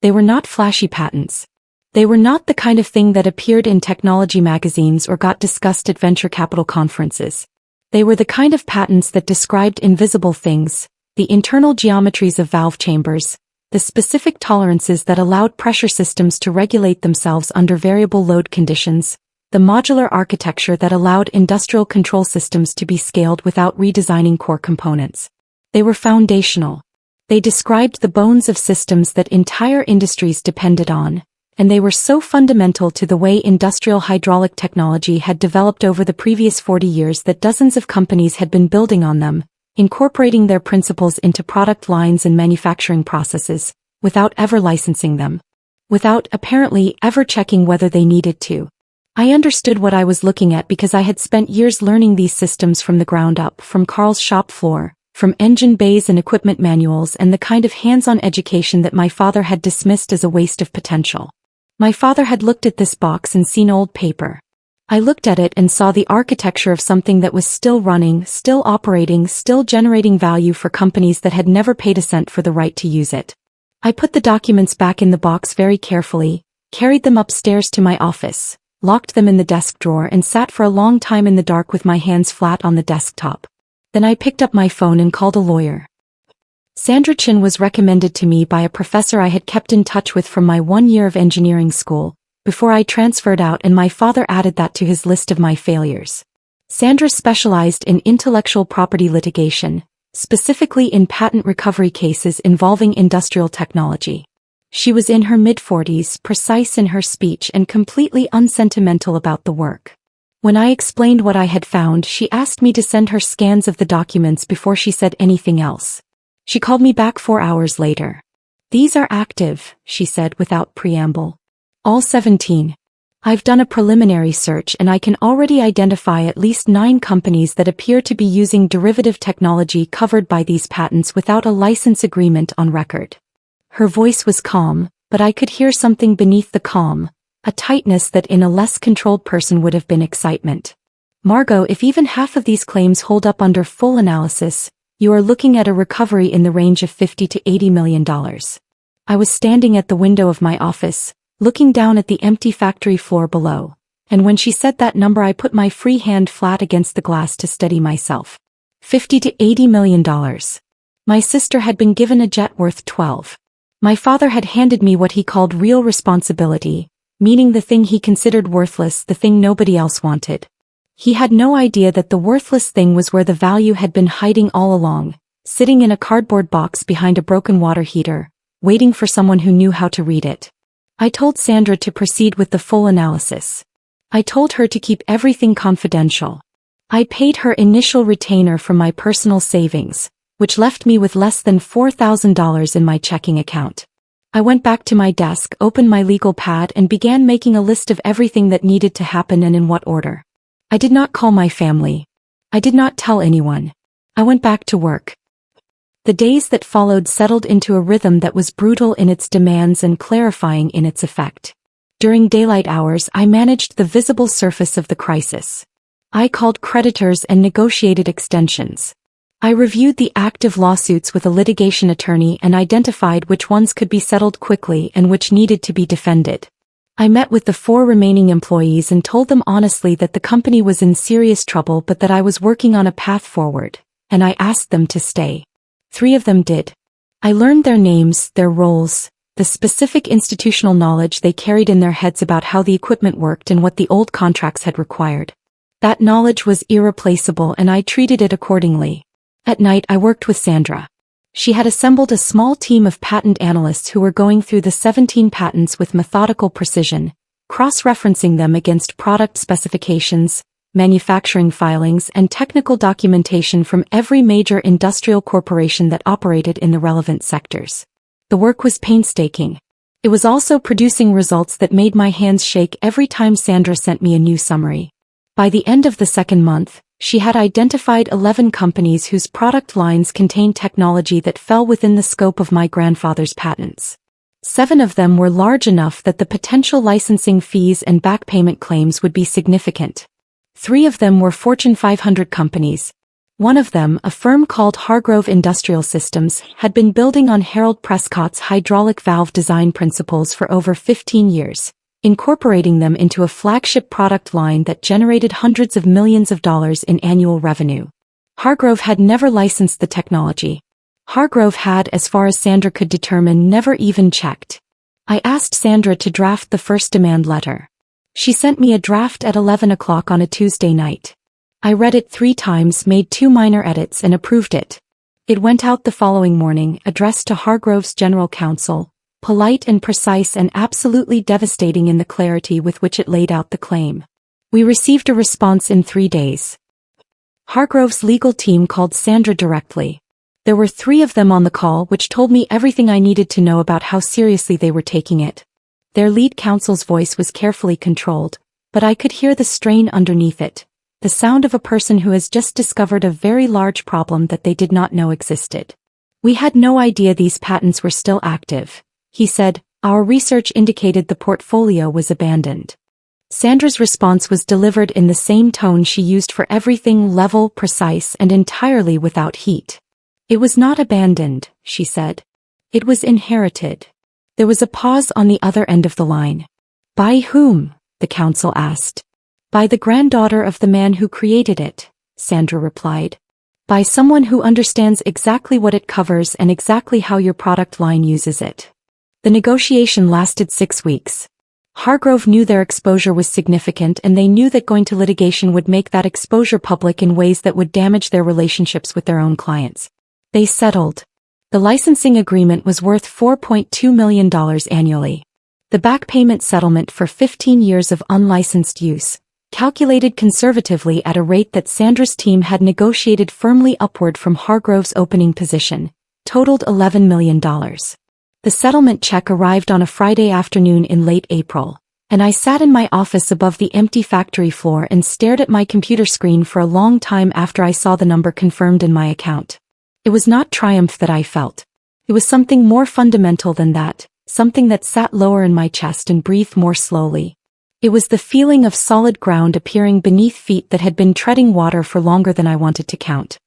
They were not flashy patents. They were not the kind of thing that appeared in technology magazines or got discussed at venture capital conferences. They were the kind of patents that described invisible things, the internal geometries of valve chambers, the specific tolerances that allowed pressure systems to regulate themselves under variable load conditions, the modular architecture that allowed industrial control systems to be scaled without redesigning core components. They were foundational. They described the bones of systems that entire industries depended on, and they were so fundamental to the way industrial hydraulic technology had developed over the previous 40 years that dozens of companies had been building on them, incorporating their principles into product lines and manufacturing processes, without ever licensing them. Without, apparently, ever checking whether they needed to. I understood what I was looking at because I had spent years learning these systems from the ground up, from Carl's shop floor, from engine bays and equipment manuals, and the kind of hands-on education that my father had dismissed as a waste of potential. My father had looked at this box and seen old paper. I looked at it and saw the architecture of something that was still running, still operating, still generating value for companies that had never paid a cent for the right to use it. I put the documents back in the box very carefully, carried them upstairs to my office, locked them in the desk drawer, and sat for a long time in the dark with my hands flat on the desktop. Then I picked up my phone and called a lawyer. Sandra Chin was recommended to me by a professor I had kept in touch with from my 1 year of engineering school, before I transferred out, and my father added that to his list of my failures. Sandra specialized in intellectual property litigation, specifically in patent recovery cases involving industrial technology. She was in her mid-40s, precise in her speech and completely unsentimental about the work. When I explained what I had found, she asked me to send her scans of the documents before she said anything else. She called me back 4 hours later. "These are active," she said without preamble. "All 17. I've done a preliminary search and I can already identify at least 9 companies that appear to be using derivative technology covered by these patents without a license agreement on record." Her voice was calm, but I could hear something beneath the calm, a tightness that in a less controlled person would have been excitement. "Margot, if even half of these claims hold up under full analysis, you are looking at a recovery in the range of $50 to $80 million. I was standing at the window of my office, looking down at the empty factory floor below, and when she said that number I put my free hand flat against the glass to steady myself. $50 to $80 million. My sister had been given a jet worth 12. My father had handed me what he called real responsibility, meaning the thing he considered worthless, the thing nobody else wanted. He had no idea that the worthless thing was where the value had been hiding all along, sitting in a cardboard box behind a broken water heater, waiting for someone who knew how to read it. I told Sandra to proceed with the full analysis. I told her to keep everything confidential. I paid her initial retainer from my personal savings, which left me with less than $4,000 in my checking account. I went back to my desk, opened my legal pad, and began making a list of everything that needed to happen and in what order. I did not call my family. I did not tell anyone. I went back to work. The days that followed settled into a rhythm that was brutal in its demands and clarifying in its effect. During daylight hours, I managed the visible surface of the crisis. I called creditors and negotiated extensions. I reviewed the active lawsuits with a litigation attorney and identified which ones could be settled quickly and which needed to be defended. I met with the 4 remaining employees and told them honestly that the company was in serious trouble but that I was working on a path forward, and I asked them to stay. 3 of them did. I learned their names, their roles, the specific institutional knowledge they carried in their heads about how the equipment worked and what the old contracts had required. That knowledge was irreplaceable and I treated it accordingly. At night I worked with Sandra. She had assembled a small team of patent analysts who were going through the 17 patents with methodical precision, cross-referencing them against product specifications, manufacturing filings, and technical documentation from every major industrial corporation that operated in the relevant sectors. The work was painstaking. It was also producing results that made my hands shake every time Sandra sent me a new summary. By the end of the second month, she had identified 11 companies whose product lines contained technology that fell within the scope of my grandfather's patents. 7 of them were large enough that the potential licensing fees and back payment claims would be significant. 3 of them were Fortune 500 companies. One of them, a firm called Hargrove Industrial Systems, had been building on Harold Prescott's hydraulic valve design principles for over 15 years, incorporating them into a flagship product line that generated hundreds of millions of dollars in annual revenue. Hargrove had never licensed the technology. Hargrove had, as far as Sandra could determine, never even checked. I asked Sandra to draft the first demand letter. She sent me a draft at 11 o'clock on a Tuesday night. I read it 3 times, made 2 minor edits, and approved it. It went out the following morning, addressed to Hargrove's general counsel, polite and precise and absolutely devastating in the clarity with which it laid out the claim. We received a response in 3 days. Hargrove's legal team called Sandra directly. There were 3 of them on the call, which told me everything I needed to know about how seriously they were taking it. Their lead counsel's voice was carefully controlled, but I could hear the strain underneath it. The sound of a person who has just discovered a very large problem that they did not know existed. "We had no idea these patents were still active," he said. "Our research indicated the portfolio was abandoned." Sandra's response was delivered in the same tone she used for everything: level, precise, and entirely without heat. "It was not abandoned," she said. "It was inherited." There was a pause on the other end of the line. "By whom?" the counsel asked. "By the granddaughter of the man who created it," Sandra replied. "By someone who understands exactly what it covers and exactly how your product line uses it." The negotiation lasted 6 weeks. Hargrove knew their exposure was significant, and they knew that going to litigation would make that exposure public in ways that would damage their relationships with their own clients. They settled. The licensing agreement was worth $4.2 million annually. The back payment settlement for 15 years of unlicensed use, calculated conservatively at a rate that Sandra's team had negotiated firmly upward from Hargrove's opening position, totaled $11 million. The settlement check arrived on a Friday afternoon in late April, and I sat in my office above the empty factory floor and stared at my computer screen for a long time after I saw the number confirmed in my account. It was not triumph that I felt. It was something more fundamental than that, something that sat lower in my chest and breathed more slowly. It was the feeling of solid ground appearing beneath feet that had been treading water for longer than I wanted to count.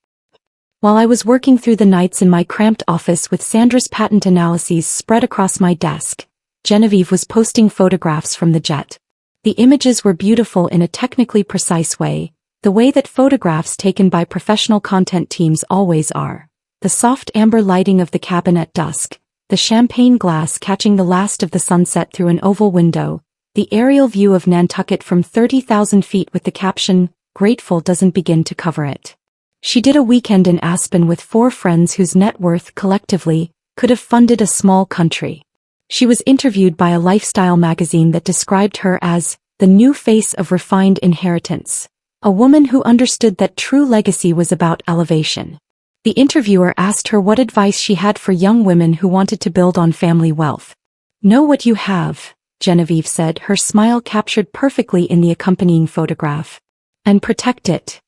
While I was working through the nights in my cramped office with Sandra's patent analyses spread across my desk, Genevieve was posting photographs from the jet. The images were beautiful in a technically precise way, the way that photographs taken by professional content teams always are. The soft amber lighting of the cabin at dusk, the champagne glass catching the last of the sunset through an oval window, the aerial view of Nantucket from 30,000 feet with the caption, "Grateful doesn't begin to cover it." She did a weekend in Aspen with 4 friends whose net worth, collectively, could have funded a small country. She was interviewed by a lifestyle magazine that described her as the new face of refined inheritance, a woman who understood that true legacy was about elevation. The interviewer asked her what advice she had for young women who wanted to build on family wealth. "Know what you have," Genevieve said, her smile captured perfectly in the accompanying photograph. "And protect it."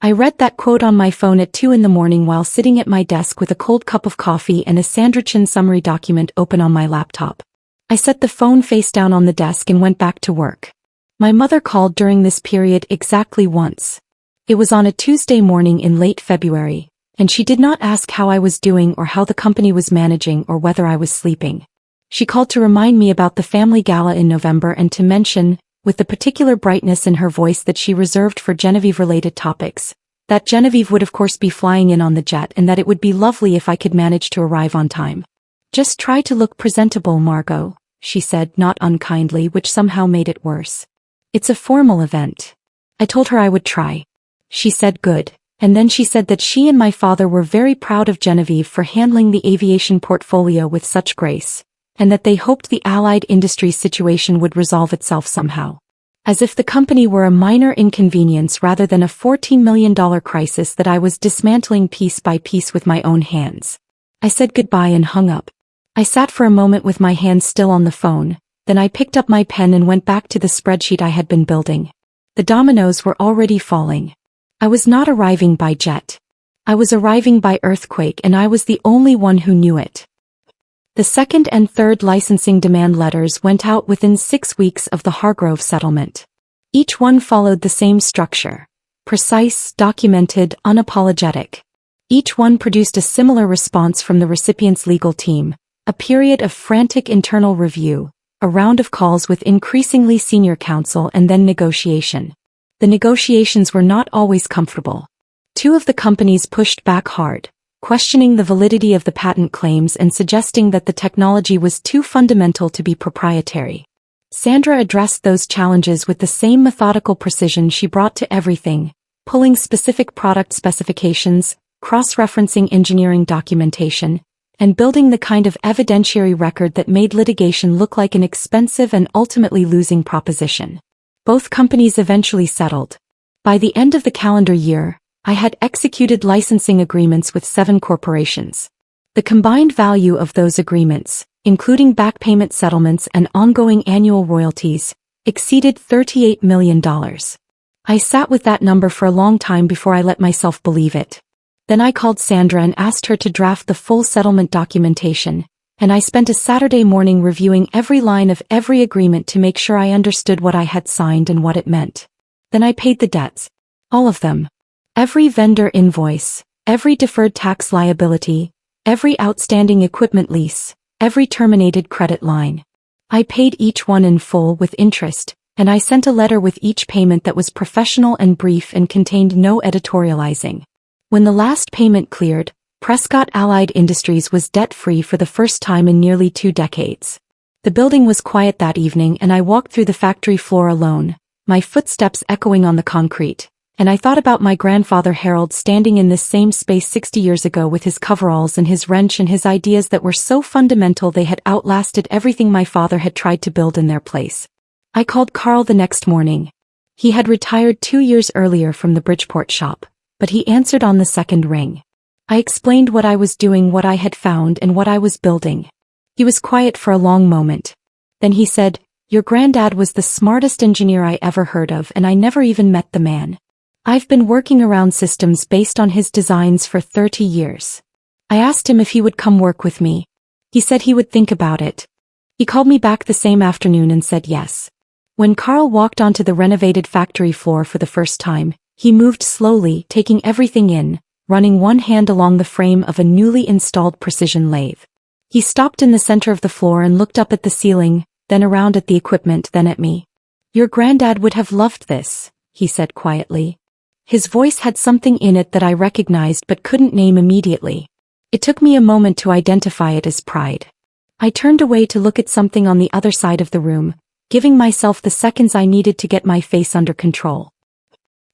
I read that quote on my phone at 2 in the morning while sitting at my desk with a cold cup of coffee and a Sandra Chin summary document open on my laptop. I set the phone face down on the desk and went back to work. My mother called during this period exactly once. It was on a Tuesday morning in late February, and she did not ask how I was doing or how the company was managing or whether I was sleeping. She called to remind me about the family gala in November and to mention, with the particular brightness in her voice that she reserved for Genevieve-related topics, that Genevieve would of course be flying in on the jet and that it would be lovely if I could manage to arrive on time. "Just try to look presentable, Margot," she said, not unkindly, which somehow made it worse. "It's a formal event." I told her I would try. She said good. And then she said that she and my father were very proud of Genevieve for handling the aviation portfolio with such grace, and that they hoped the allied industries situation would resolve itself somehow. As if the company were a minor inconvenience rather than a $14 million crisis that I was dismantling piece by piece with my own hands. I said goodbye and hung up. I sat for a moment with my hands still on the phone, then I picked up my pen and went back to the spreadsheet I had been building. The dominoes were already falling. I was not arriving by jet. I was arriving by earthquake, and I was the only one who knew it. The second and third licensing demand letters went out within 6 weeks of the Hargrove settlement. Each one followed the same structure. precise, documented, unapologetic. Each one produced a similar response from the recipient's legal team, a period of frantic internal review, a round of calls with increasingly senior counsel and then negotiation. The negotiations were not always comfortable. Two of the companies pushed back hard, questioning the validity of the patent claims and suggesting that the technology was too fundamental to be proprietary. Sandra addressed those challenges with the same methodical precision she brought to everything, pulling specific product specifications, cross-referencing engineering documentation, and building the kind of evidentiary record that made litigation look like an expensive and ultimately losing proposition. Both companies eventually settled. By the end of the calendar year, I had executed licensing agreements with 7 corporations. The combined value of those agreements, including back payment settlements and ongoing annual royalties, exceeded $38 million. I sat with that number for a long time before I let myself believe it. Then I called Sandra and asked her to draft the full settlement documentation, and I spent a Saturday morning reviewing every line of every agreement to make sure I understood what I had signed and what it meant. Then I paid the debts. All of them. Every vendor invoice, every deferred tax liability, every outstanding equipment lease, every terminated credit line. I paid each one in full with interest, and I sent a letter with each payment that was professional and brief and contained no editorializing. When the last payment cleared, Prescott Allied Industries was debt-free for the first time in nearly 2 decades. The building was quiet that evening and I walked through the factory floor alone, my footsteps echoing on the concrete, and I thought about my grandfather Harold standing in this same space 60 years ago with his coveralls and his wrench and his ideas that were so fundamental they had outlasted everything my father had tried to build in their place. I called Carl the next morning. He had retired 2 years earlier from the Bridgeport shop, but he answered on the second ring. I explained what I was doing, what I had found, and what I was building. He was quiet for a long moment. Then he said, "Your granddad was the smartest engineer I ever heard of, and I never even met the man. I've been working around systems based on his designs for 30 years. I asked him if he would come work with me. He said he would think about it. He called me back the same afternoon and said yes." When Carl walked onto the renovated factory floor for the first time, he moved slowly, taking everything in, running one hand along the frame of a newly installed precision lathe. He stopped in the center of the floor and looked up at the ceiling, then around at the equipment, then at me. "Your granddad would have loved this," he said quietly. His voice had something in it that I recognized but couldn't name immediately. It took me a moment to identify it as pride. I turned away to look at something on the other side of the room, giving myself the seconds I needed to get my face under control.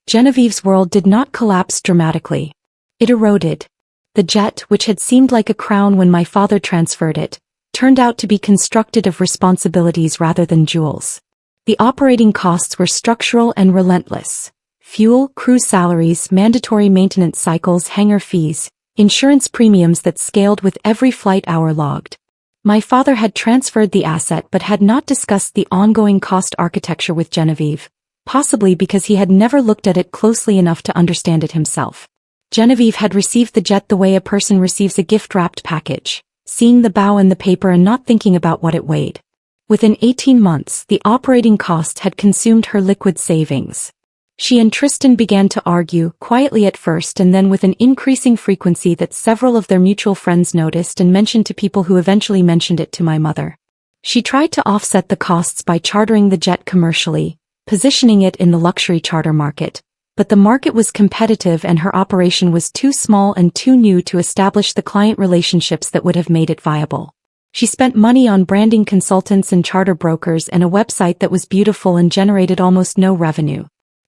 Genevieve's world did not collapse dramatically. It eroded. The jet, which had seemed like a crown when my father transferred it, turned out to be constructed of responsibilities rather than jewels. The operating costs were structural and relentless. Fuel, crew salaries, mandatory maintenance cycles, hangar fees, insurance premiums that scaled with every flight hour logged. My father had transferred the asset but had not discussed the ongoing cost architecture with Genevieve, possibly because he had never looked at it closely enough to understand it himself. Genevieve had received the jet the way a person receives a gift-wrapped package, seeing the bow and the paper and not thinking about what it weighed. Within 18 months, the operating cost had consumed her liquid savings. She and Tristan began to argue, quietly at first and then with an increasing frequency that several of their mutual friends noticed and mentioned to people who eventually mentioned it to my mother. She tried to offset the costs by chartering the jet commercially, positioning it in the luxury charter market, but the market was competitive and her operation was too small and too new to establish the client relationships that would have made it viable. She spent money on branding consultants and charter brokers and a website that was beautiful and generated almost no revenue.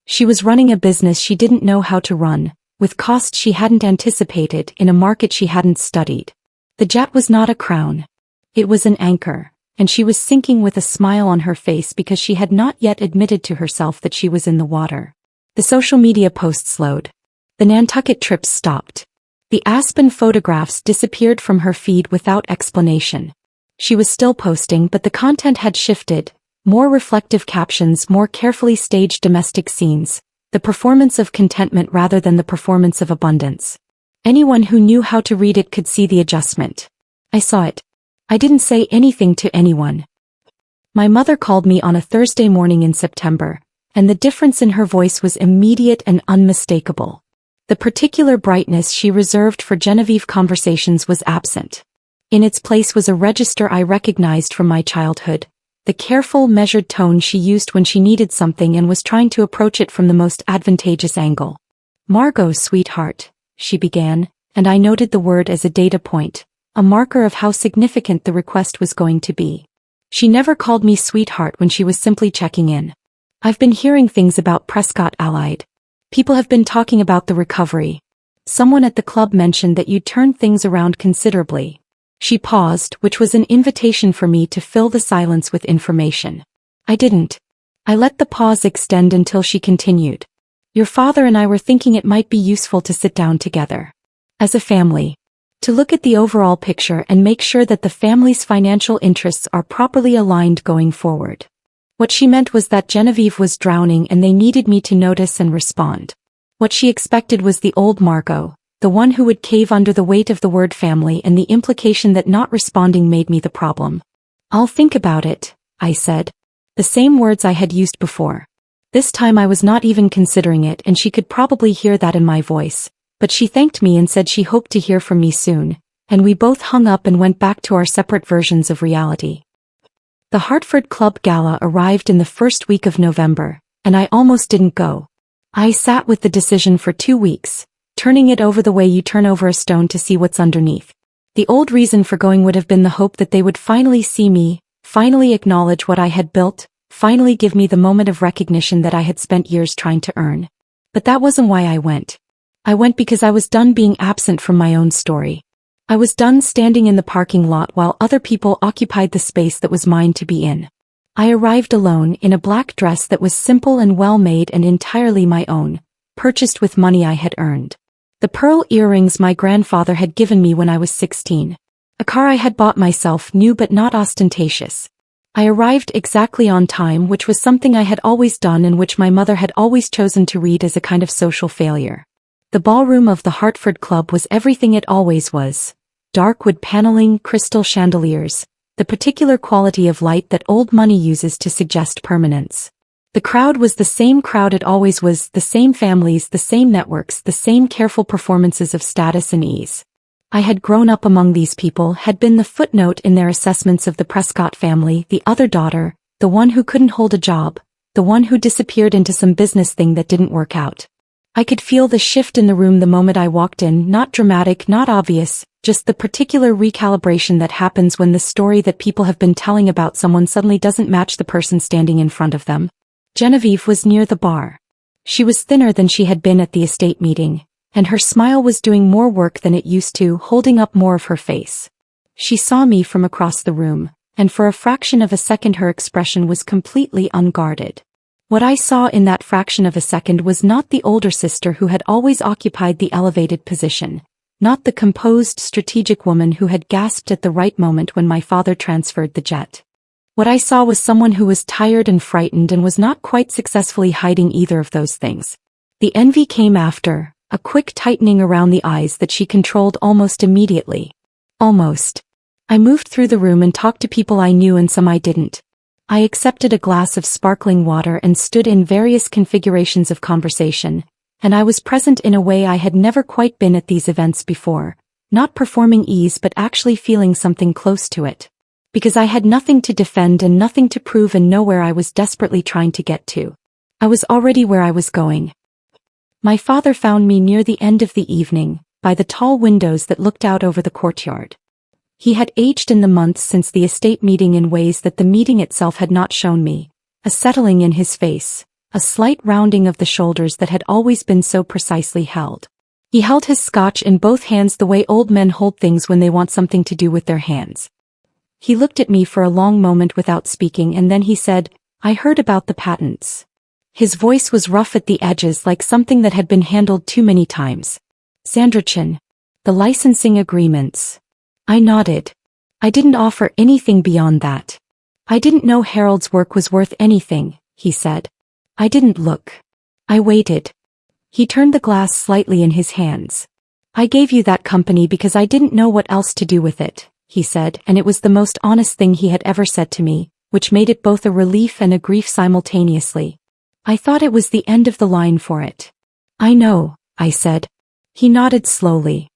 She was running a business she didn't know how to run, with costs she hadn't anticipated in a market she hadn't studied. The jet was not a crown. It was an anchor, and she was sinking with a smile on her face because she had not yet admitted to herself that she was in the water. The social media posts slowed. The Nantucket trips stopped. The Aspen photographs disappeared from her feed without explanation. She was still posting, but the content had shifted. More reflective captions, more carefully staged domestic scenes, the performance of contentment rather than the performance of abundance. Anyone who knew how to read it could see the adjustment. I saw it. I didn't say anything to anyone. My mother called me on a Thursday morning in September, and the difference in her voice was immediate and unmistakable. The particular brightness she reserved for Genevieve conversations was absent. In its place was a register I recognized from my childhood, the careful, measured tone she used when she needed something and was trying to approach it from the most advantageous angle. "Margot, sweetheart," she began, and I noted the word as a data point, a marker of how significant the request was going to be. She never called me sweetheart when she was simply checking in. "I've been hearing things about Prescott Allied. People have been talking about the recovery. Someone at the club mentioned that you'd turned things around considerably." She paused, which was an invitation for me to fill the silence with information. I didn't. I let the pause extend until she continued. "Your father and I were thinking it might be useful to sit down together. As a family. To look at the overall picture and make sure that the family's financial interests are properly aligned going forward." What she meant was that Genevieve was drowning and they needed me to notice and respond. What she expected was the old Margot, the one who would cave under the weight of the word family and the implication that not responding made me the problem. "I'll think about it," I said. The same words I had used before. This time I was not even considering it and she could probably hear that in my voice, but she thanked me and said she hoped to hear from me soon, and we both hung up and went back to our separate versions of reality. The Hartford Club Gala arrived in the first week of November, and I almost didn't go. I sat with the decision for 2 weeks, turning it over the way you turn over a stone to see what's underneath. The old reason for going would have been the hope that they would finally see me, finally acknowledge what I had built, finally give me the moment of recognition that I had spent years trying to earn. But that wasn't why I went. I went because I was done being absent from my own story. I was done standing in the parking lot while other people occupied the space that was mine to be in. I arrived alone in a black dress that was simple and well-made and entirely my own, purchased with money I had earned. The pearl earrings my grandfather had given me when I was 16. A car I had bought myself, new but not ostentatious. I arrived exactly on time, which was something I had always done and which my mother had always chosen to read as a kind of social failure. The ballroom of the Hartford Club was everything it always was. Dark wood paneling, crystal chandeliers, the particular quality of light that old money uses to suggest permanence. The crowd was the same crowd it always was, the same families, the same networks, the same careful performances of status and ease. I had grown up among these people, had been the footnote in their assessments of the Prescott family, the other daughter, the one who couldn't hold a job, the one who disappeared into some business thing that didn't work out. I could feel the shift in the room the moment I walked in, not dramatic, not obvious, just the particular recalibration that happens when the story that people have been telling about someone suddenly doesn't match the person standing in front of them. Genevieve was near the bar. She was thinner than she had been at the estate meeting, and her smile was doing more work than it used to, holding up more of her face. She saw me from across the room, and for a fraction of a second her expression was completely unguarded. What I saw in that fraction of a second was not the older sister who had always occupied the elevated position, not the composed, strategic woman who had gasped at the right moment when my father transferred the jet. What I saw was someone who was tired and frightened and was not quite successfully hiding either of those things. The envy came after, a quick tightening around the eyes that she controlled almost immediately. Almost. I moved through the room and talked to people I knew and some I didn't. I accepted a glass of sparkling water and stood in various configurations of conversation, and I was present in a way I had never quite been at these events before, not performing ease but actually feeling something close to it. Because I had nothing to defend and nothing to prove and nowhere I was desperately trying to get to. I was already where I was going. My father found me near the end of the evening, by the tall windows that looked out over the courtyard. He had aged in the months since the estate meeting in ways that the meeting itself had not shown me, a settling in his face, a slight rounding of the shoulders that had always been so precisely held. He held his scotch in both hands the way old men hold things when they want something to do with their hands. He looked at me for a long moment without speaking and then he said, "I heard about the patents." His voice was rough at the edges like something that had been handled too many times. "Sandrachin. The licensing agreements." I nodded. I didn't offer anything beyond that. "I didn't know Harold's work was worth anything," he said. I didn't look. I waited. He turned the glass slightly in his hands. "I gave you that company because I didn't know what else to do with it," he said, and it was the most honest thing he had ever said to me, which made it both a relief and a grief simultaneously. I thought it was the end of the line for it. I know, I said. He nodded slowly.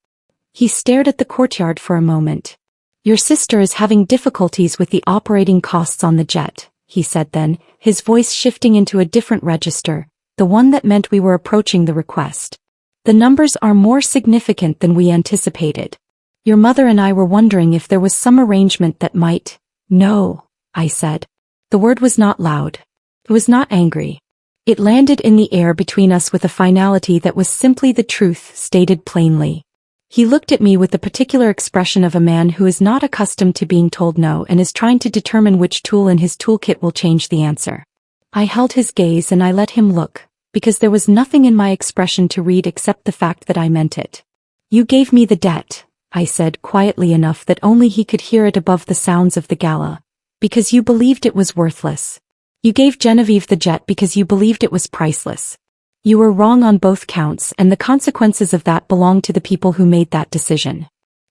He stared at the courtyard for a moment. Your sister is having difficulties with the operating costs on the jet, he said then, his voice shifting into a different register, the one that meant we were approaching the request. The numbers are more significant than we anticipated. Your mother and I were wondering if there was some arrangement that might— No, I said. The word was not loud. It was not angry. It landed in the air between us with a finality that was simply the truth stated plainly. He looked at me with the particular expression of a man who is not accustomed to being told no and is trying to determine which tool in his toolkit will change the answer. I held his gaze and I let him look, because there was nothing in my expression to read except the fact that I meant it. You gave me the debt, I said quietly enough that only he could hear it above the sounds of the gala, because you believed it was worthless. You gave Genevieve the jet because you believed it was priceless. You were wrong on both counts, and the consequences of that belong to the people who made that decision.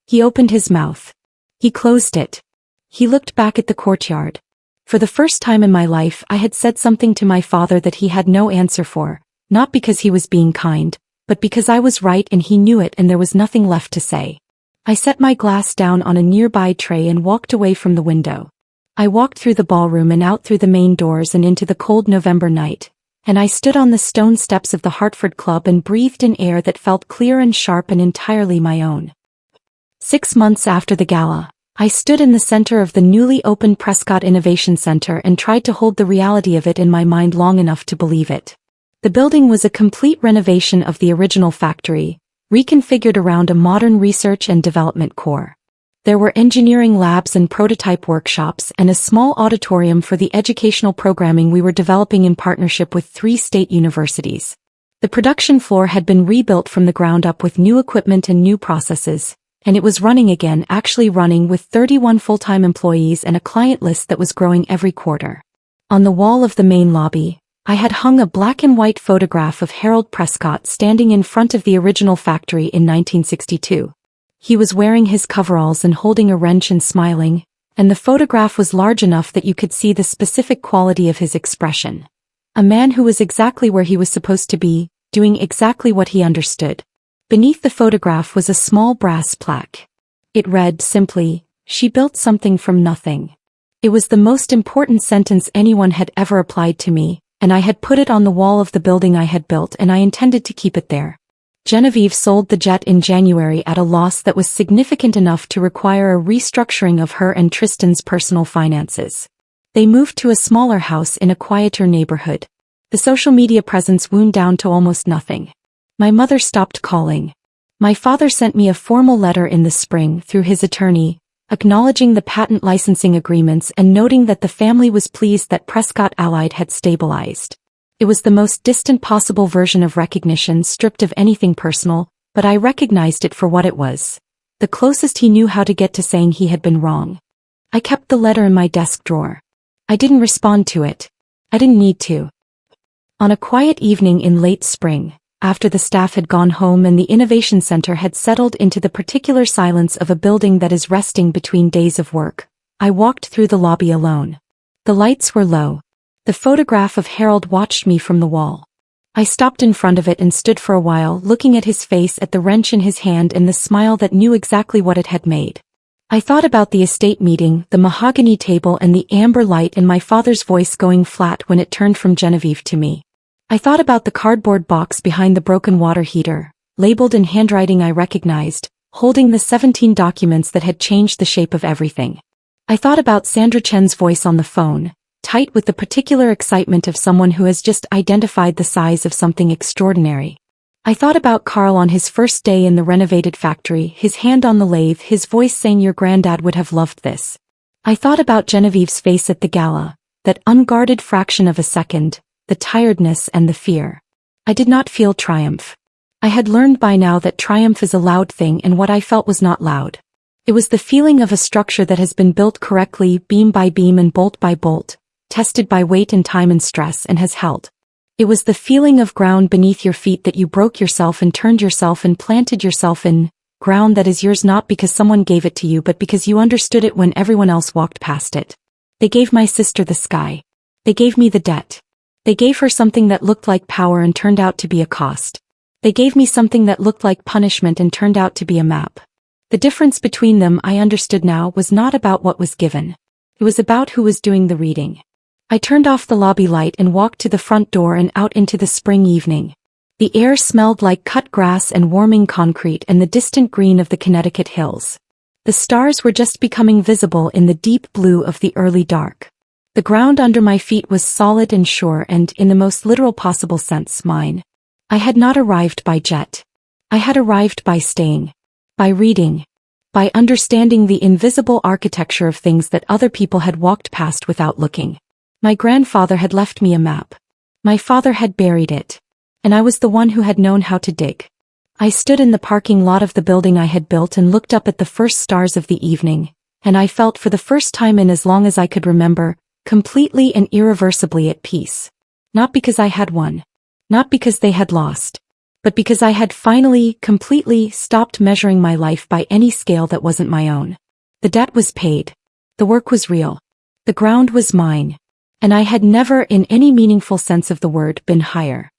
He opened his mouth. He closed it. He looked back at the courtyard. For the first time in my life I had said something to my father that he had no answer for, not because he was being kind, but because I was right and he knew it and there was nothing left to say. I set my glass down on a nearby tray and walked away from the window. I walked through the ballroom and out through the main doors and into the cold November night, and I stood on the stone steps of the Hartford Club and breathed in air that felt clear and sharp and entirely my own. 6 months after the gala, I stood in the center of the newly opened Prescott Innovation Center and tried to hold the reality of it in my mind long enough to believe it. The building was a complete renovation of the original factory, reconfigured around a modern research and development core. There were engineering labs and prototype workshops and a small auditorium for the educational programming we were developing in partnership with 3 state universities. The production floor had been rebuilt from the ground up with new equipment and new processes, and it was running again, actually running with 31 full-time employees and a client list that was growing every quarter. On the wall of the main lobby, I had hung a black and white photograph of Harold Prescott standing in front of the original factory in 1962. He was wearing his coveralls and holding a wrench and smiling, and the photograph was large enough that you could see the specific quality of his expression. A man who was exactly where he was supposed to be, doing exactly what he understood. Beneath the photograph was a small brass plaque. It read simply, "She built something from nothing." It was the most important sentence anyone had ever applied to me, and I had put it on the wall of the building I had built and I intended to keep it there. Genevieve sold the jet in January at a loss that was significant enough to require a restructuring of her and Tristan's personal finances. They moved to a smaller house in a quieter neighborhood. The social media presence wound down to almost nothing. My mother stopped calling. My father sent me a formal letter in the spring through his attorney, acknowledging the patent licensing agreements and noting that the family was pleased that Prescott Allied had stabilized. It was the most distant possible version of recognition, stripped of anything personal, but I recognized it for what it was. The closest he knew how to get to saying he had been wrong. I kept the letter in my desk drawer. I didn't respond to it. I didn't need to. On a quiet evening in late spring, after the staff had gone home and the Innovation Center had settled into the particular silence of a building that is resting between days of work, I walked through the lobby alone. The lights were low. The photograph of Harold watched me from the wall. I stopped in front of it and stood for a while looking at his face, at the wrench in his hand and the smile that knew exactly what it had made. I thought about the estate meeting, the mahogany table and the amber light and my father's voice going flat when it turned from Genevieve to me. I thought about the cardboard box behind the broken water heater, labeled in handwriting I recognized, holding the 17 documents that had changed the shape of everything. I thought about Sandra Chen's voice on the phone, tight with the particular excitement of someone who has just identified the size of something extraordinary. I thought about Carl on his first day in the renovated factory, his hand on the lathe, his voice saying your granddad would have loved this. I thought about Genevieve's face at the gala, that unguarded fraction of a second, the tiredness and the fear. I did not feel triumph. I had learned by now that triumph is a loud thing and what I felt was not loud. It was the feeling of a structure that has been built correctly, beam by beam and bolt by bolt, tested by weight and time and stress, and has held. It was the feeling of ground beneath your feet, that you broke yourself and turned yourself and planted yourself in ground that is yours not because someone gave it to you but because you understood it when everyone else walked past it. They gave my sister the sky. They gave me the debt. They gave her something that looked like power and turned out to be a cost. They gave me something that looked like punishment and turned out to be a map. The difference between them, I understood now, was not about what was given. It was about who was doing the reading. I turned off the lobby light and walked to the front door and out into the spring evening. The air smelled like cut grass and warming concrete and the distant green of the Connecticut hills. The stars were just becoming visible in the deep blue of the early dark. The ground under my feet was solid and sure and, in the most literal possible sense, mine. I had not arrived by jet. I had arrived by staying. By reading. By understanding the invisible architecture of things that other people had walked past without looking. My grandfather had left me a map. My father had buried it. And I was the one who had known how to dig. I stood in the parking lot of the building I had built and looked up at the first stars of the evening, and I felt for the first time in as long as I could remember, completely and irreversibly at peace. Not because I had won. Not because they had lost. But because I had finally, completely stopped measuring my life by any scale that wasn't my own. The debt was paid. The work was real. The ground was mine. And I had never, in any meaningful sense of the word, been higher.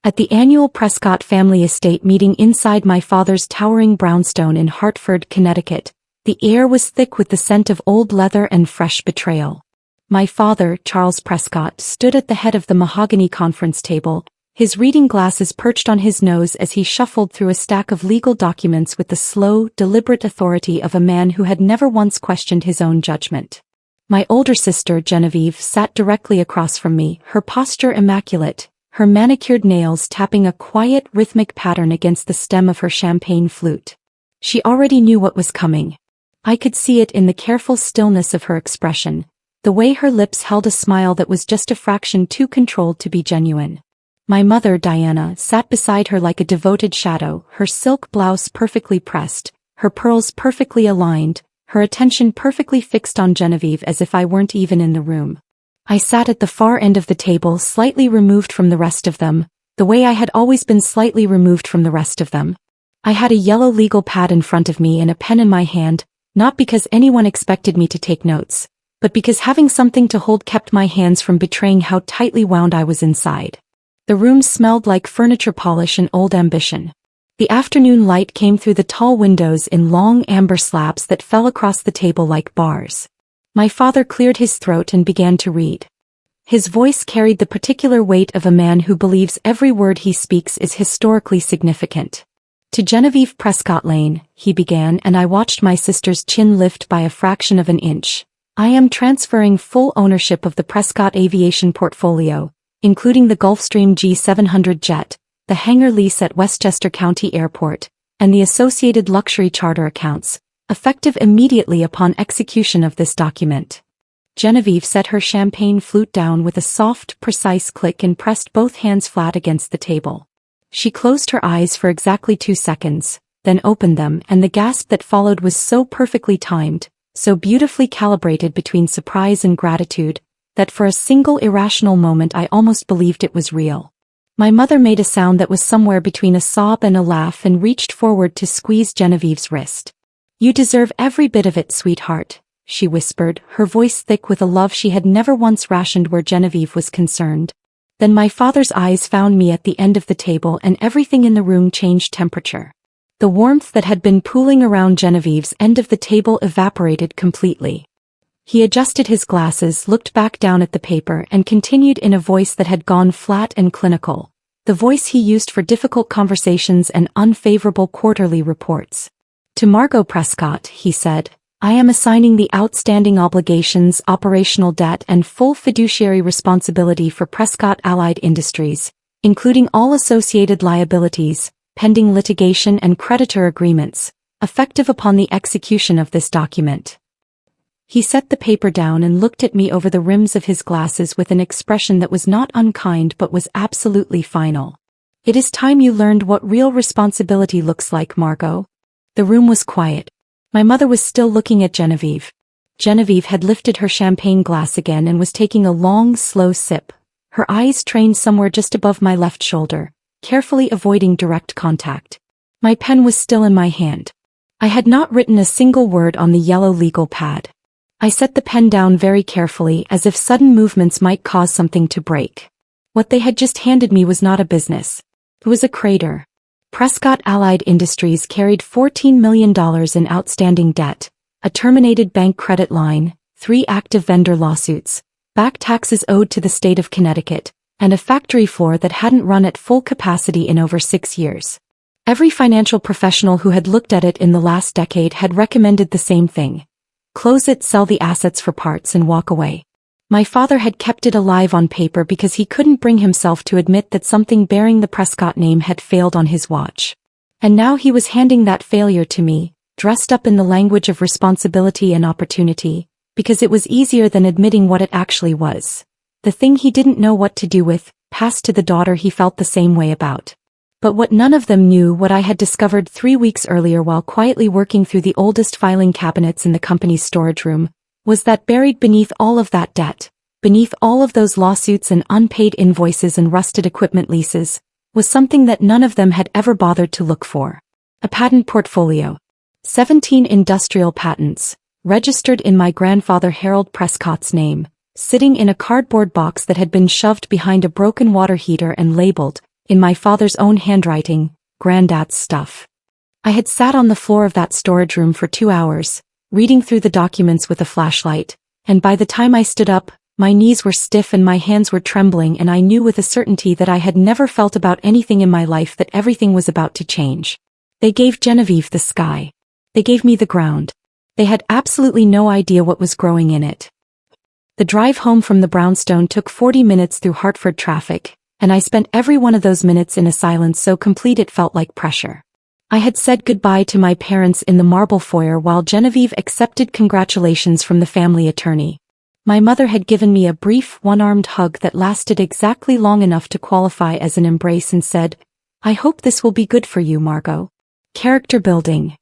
At the annual Prescott family estate meeting inside my father's towering brownstone in Hartford, Connecticut, the air was thick with the scent of old leather and fresh betrayal. My father, Charles Prescott, stood at the head of the mahogany conference table, his reading glasses perched on his nose as he shuffled through a stack of legal documents with the slow, deliberate authority of a man who had never once questioned his own judgment. My older sister, Genevieve, sat directly across from me, her posture immaculate, her manicured nails tapping a quiet, rhythmic pattern against the stem of her champagne flute. She already knew what was coming. I could see it in the careful stillness of her expression, the way her lips held a smile that was just a fraction too controlled to be genuine. My mother, Diana, sat beside her like a devoted shadow, her silk blouse perfectly pressed, her pearls perfectly aligned, her attention perfectly fixed on Genevieve as if I weren't even in the room. I sat at the far end of the table, slightly removed from the rest of them, the way I had always been slightly removed from the rest of them. I had a yellow legal pad in front of me and a pen in my hand, not because anyone expected me to take notes, but because having something to hold kept my hands from betraying how tightly wound I was inside. The room smelled like furniture polish and old ambition. The afternoon light came through the tall windows in long amber slabs that fell across the table like bars. My father cleared his throat and began to read. His voice carried the particular weight of a man who believes every word he speaks is historically significant. To Genevieve Prescott Lane, he began, and I watched my sister's chin lift by a fraction of an inch. I am transferring full ownership of the Prescott aviation portfolio, including the Gulfstream G700 jet, the hangar lease at Westchester County Airport, and the associated luxury charter accounts, effective immediately upon execution of this document. Genevieve set her champagne flute down with a soft, precise click and pressed both hands flat against the table. She closed her eyes for exactly 2 seconds, then opened them, and the gasp that followed was so perfectly timed, so beautifully calibrated between surprise and gratitude, that for a single irrational moment I almost believed it was real. My mother made a sound that was somewhere between a sob and a laugh and reached forward to squeeze Genevieve's wrist. "You deserve every bit of it, sweetheart," she whispered, her voice thick with a love she had never once rationed where Genevieve was concerned. Then my father's eyes found me at the end of the table and everything in the room changed temperature. The warmth that had been pooling around Genevieve's end of the table evaporated completely. He adjusted his glasses, looked back down at the paper, and continued in a voice that had gone flat and clinical, the voice he used for difficult conversations and unfavorable quarterly reports. "To Margot Prescott," he said, "I am assigning the outstanding obligations, operational debt, and full fiduciary responsibility for Prescott Allied Industries, including all associated liabilities, pending litigation and creditor agreements, effective upon the execution of this document." He set the paper down and looked at me over the rims of his glasses with an expression that was not unkind but was absolutely final. "It is time you learned what real responsibility looks like, Margot." The room was quiet. My mother was still looking at Genevieve. Genevieve had lifted her champagne glass again and was taking a long, slow sip, her eyes trained somewhere just above my left shoulder, carefully avoiding direct contact. My pen was still in my hand. I had not written a single word on the yellow legal pad. I set the pen down very carefully as if sudden movements might cause something to break. What they had just handed me was not a business. It was a crater. Prescott Allied Industries carried $14 million in outstanding debt, a terminated bank credit line, 3 active vendor lawsuits, back taxes owed to the state of Connecticut, and a factory floor that hadn't run at full capacity in over 6 years. Every financial professional who had looked at it in the last decade had recommended the same thing. Close it, sell the assets for parts, and walk away. My father had kept it alive on paper because he couldn't bring himself to admit that something bearing the Prescott name had failed on his watch. And now he was handing that failure to me, dressed up in the language of responsibility and opportunity, because it was easier than admitting what it actually was. The thing he didn't know what to do with, passed to the daughter he felt the same way about. But what none of them knew, what I had discovered 3 weeks earlier while quietly working through the oldest filing cabinets in the company's storage room, was that buried beneath all of that debt, beneath all of those lawsuits and unpaid invoices and rusted equipment leases, was something that none of them had ever bothered to look for. A patent portfolio. 17 industrial patents, registered in my grandfather Harold Prescott's name, sitting in a cardboard box that had been shoved behind a broken water heater and labeled, in my father's own handwriting, Granddad's stuff. I had sat on the floor of that storage room for 2 hours, reading through the documents with a flashlight, and by the time I stood up, my knees were stiff and my hands were trembling, and I knew with a certainty that I had never felt about anything in my life that everything was about to change. They gave Genevieve the sky. They gave me the ground. They had absolutely no idea what was growing in it. The drive home from the brownstone took 40 minutes through Hartford traffic, and I spent every one of those minutes in a silence so complete it felt like pressure. I had said goodbye to my parents in the marble foyer while Genevieve accepted congratulations from the family attorney. My mother had given me a brief, one-armed hug that lasted exactly long enough to qualify as an embrace and said, "I hope this will be good for you, Margot." Character building.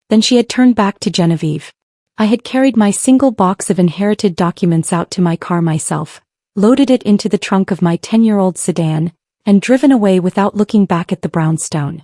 Then she had turned back to Genevieve. I had carried my single box of inherited documents out to my car myself, loaded it into the trunk of my 10-year-old sedan, and driven away without looking back at the brownstone.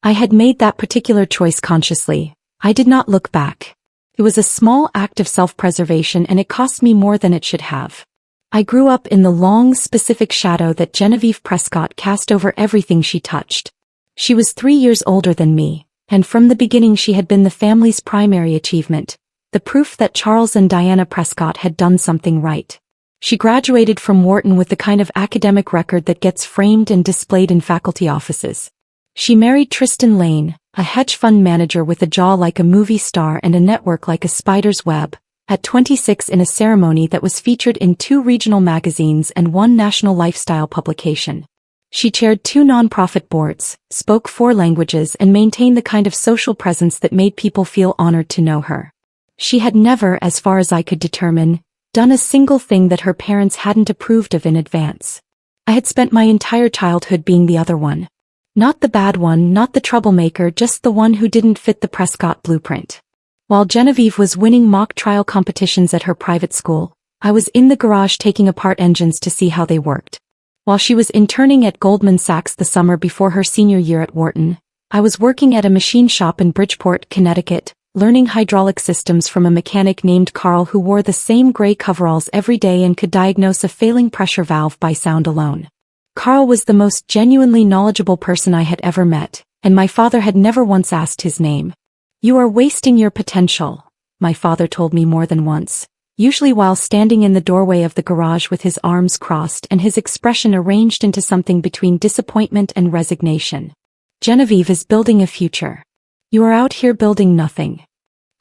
I had made that particular choice consciously. I did not look back. It was a small act of self-preservation, and it cost me more than it should have. I grew up in the long, specific shadow that Genevieve Prescott cast over everything she touched. She was 3 years older than me, and from the beginning she had been the family's primary achievement, the proof that Charles and Diana Prescott had done something right. She graduated from Wharton with the kind of academic record that gets framed and displayed in faculty offices. She married Tristan Lane, a hedge fund manager with a jaw like a movie star and a network like a spider's web, at 26 in a ceremony that was featured in 2 regional magazines and 1 national lifestyle publication. She chaired 2 nonprofit boards, spoke 4 languages, and maintained the kind of social presence that made people feel honored to know her. She had never, as far as I could determine, done a single thing that her parents hadn't approved of in advance. I had spent my entire childhood being the other one. Not the bad one, not the troublemaker, just the one who didn't fit the Prescott blueprint. While Genevieve was winning mock trial competitions at her private school, I was in the garage taking apart engines to see how they worked. While she was interning at Goldman Sachs the summer before her senior year at Wharton, I was working at a machine shop in Bridgeport, Connecticut, learning hydraulic systems from a mechanic named Carl who wore the same gray coveralls every day and could diagnose a failing pressure valve by sound alone. Carl was the most genuinely knowledgeable person I had ever met, and my father had never once asked his name. "You are wasting your potential," my father told me more than once, usually while standing in the doorway of the garage with his arms crossed and his expression arranged into something between disappointment and resignation. "Genevieve is building a future. You are out here building nothing."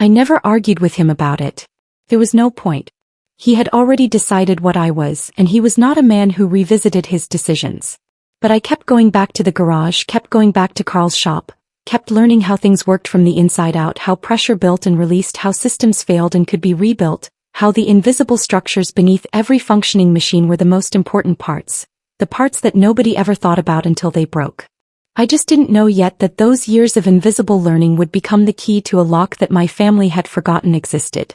I never argued with him about it. There was no point. He had already decided what I was, and he was not a man who revisited his decisions. But I kept going back to the garage, kept going back to Carl's shop, kept learning how things worked from the inside out, how pressure built and released, how systems failed and could be rebuilt, how the invisible structures beneath every functioning machine were the most important parts, the parts that nobody ever thought about until they broke. I just didn't know yet that those years of invisible learning would become the key to a lock that my family had forgotten existed.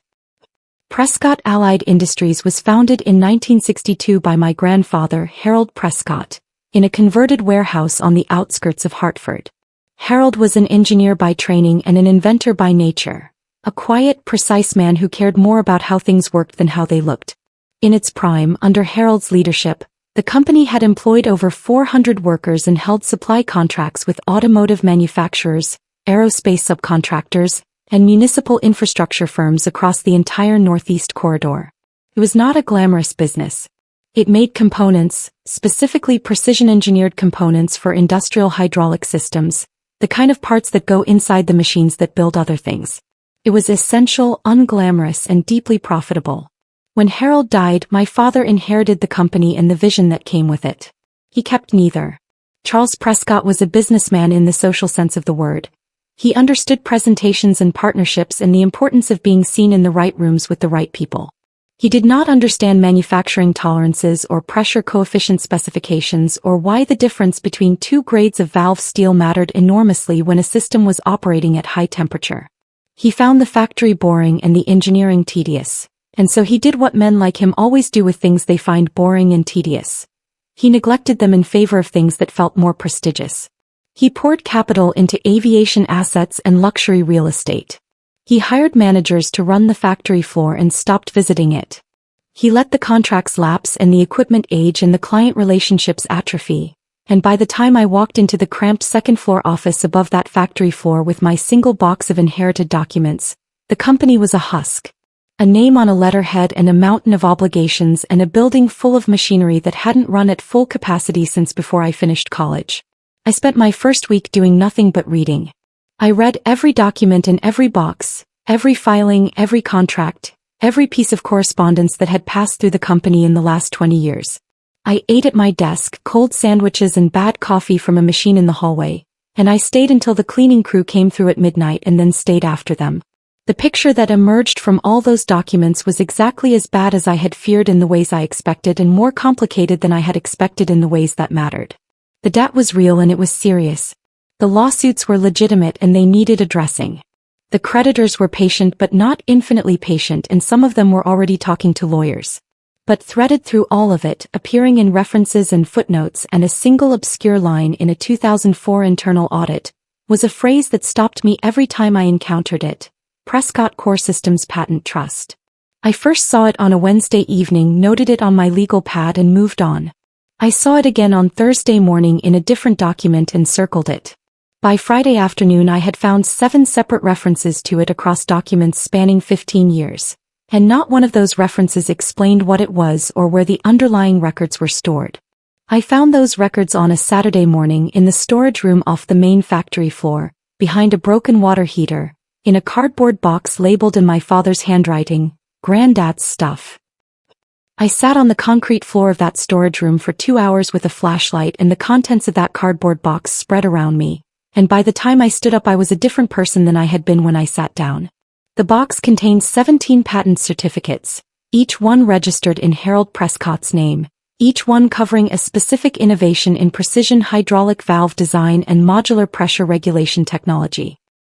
Prescott Allied Industries was founded in 1962 by my grandfather, Harold Prescott, in a converted warehouse on the outskirts of Hartford. Harold was an engineer by training and an inventor by nature, a quiet, precise man who cared more about how things worked than how they looked. In its prime, under Harold's leadership, The company had employed over 400 workers and held supply contracts with automotive manufacturers, aerospace subcontractors, and municipal infrastructure firms across the entire Northeast Corridor. It was not a glamorous business. It made components, specifically precision-engineered components for industrial hydraulic systems, the kind of parts that go inside the machines that build other things. It was essential, unglamorous, and deeply profitable. When Harold died, my father inherited the company and the vision that came with it. He kept neither. Charles Prescott was a businessman in the social sense of the word. He understood presentations and partnerships and the importance of being seen in the right rooms with the right people. He did not understand manufacturing tolerances or pressure coefficient specifications or why the difference between two grades of valve steel mattered enormously when a system was operating at high temperature. He found the factory boring and the engineering tedious, and so he did what men like him always do with things they find boring and tedious. He neglected them in favor of things that felt more prestigious. He poured capital into aviation assets and luxury real estate. He hired managers to run the factory floor and stopped visiting it. He let the contracts lapse and the equipment age and the client relationships atrophy, and by the time I walked into the cramped second-floor office above that factory floor with my single box of inherited documents, the company was a husk. A name on a letterhead and a mountain of obligations and a building full of machinery that hadn't run at full capacity since before I finished college. I spent my first week doing nothing but reading. I read every document in every box, every filing, every contract, every piece of correspondence that had passed through the company in the last 20 years. I ate at my desk cold sandwiches and bad coffee from a machine in the hallway, and I stayed until the cleaning crew came through at midnight and then stayed after them. The picture that emerged from all those documents was exactly as bad as I had feared in the ways I expected and more complicated than I had expected in the ways that mattered. The debt was real and it was serious. The lawsuits were legitimate and they needed addressing. The creditors were patient but not infinitely patient, and some of them were already talking to lawyers. But threaded through all of it, appearing in references and footnotes and a single obscure line in a 2004 internal audit, was a phrase that stopped me every time I encountered it: Prescott Core Systems Patent Trust. I first saw it on a Wednesday evening, noted it on my legal pad and moved on. I saw it again on Thursday morning in a different document and circled it. By Friday afternoon I had found 7 separate references to it across documents spanning 15 years, and not one of those references explained what it was or where the underlying records were stored. I found those records on a Saturday morning in the storage room off the main factory floor, behind a broken water heater, in a cardboard box labeled in my father's handwriting, "Granddad's stuff." I sat on the concrete floor of that storage room for 2 hours with a flashlight and the contents of that cardboard box spread around me, and by the time I stood up I was a different person than I had been when I sat down. The box contained 17 patent certificates, each one registered in Harold Prescott's name, each one covering a specific innovation in precision hydraulic valve design and modular pressure regulation technology.